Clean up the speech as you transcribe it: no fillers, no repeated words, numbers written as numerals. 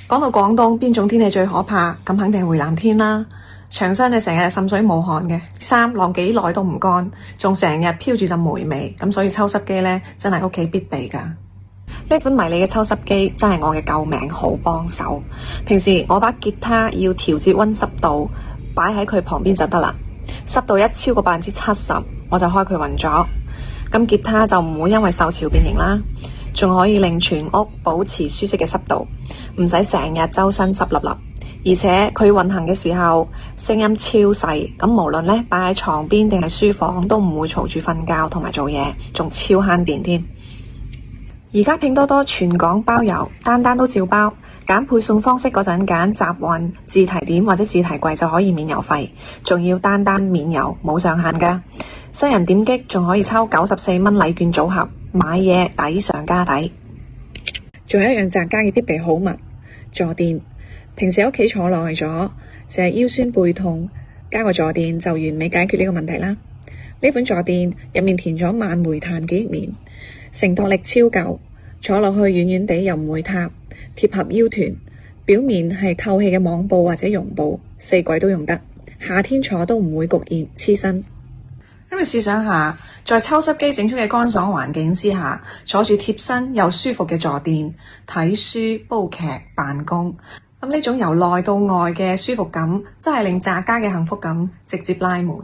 講到廣東邊種天氣最可怕，咁肯定係回南天啦。長身你成日滲水冇汗嘅，衫晾幾耐都唔乾，仲成日飄住陣霉味，咁所以抽濕機呢，真係屋企必備㗎。呢款迷你嘅抽濕機真係我嘅救命好幫手。平時我把吉他要調節溫濕度，擺喺佢旁邊就得啦。濕度一超過70%，我就開佢運咗。咁吉他就唔會因為受潮變形啦，仲可以令全屋保持舒適嘅濕度，唔使成日周身濕立立。而且佢運行嘅時候聲音超細，咁無論咧擺喺床邊定係書房都唔會嘈住瞓覺同埋做嘢，仲超慳電添。而家拼多多全港包郵，單單都照包。揀配送方式嗰陣揀集運、自提點或者自提櫃就可以免郵費，仲要單單免郵，冇上限㗎。新人點擊仲可以抽94蚊禮券組合，買嘢抵上加抵。仲有一樣宅家嘅必備好物，坐墊。平時喺屋企坐耐咗，成日腰酸背痛，加個坐墊就完美解決呢個問題啦。呢款坐墊入面填咗萬回彈記憶棉，承托力超夠，坐落去軟軟地又唔會塌，貼合腰臀，表面係透氣嘅網布或者絨布，四季都用得，夏天坐都唔會焗熱黐身。咁你試想下，在抽濕機整出嘅乾爽環境之下，坐住貼身又舒服嘅坐墊，睇書、煲劇、辦公。咁呢種由內到外嘅舒服感，真係令宅家嘅幸福感直接拉滿。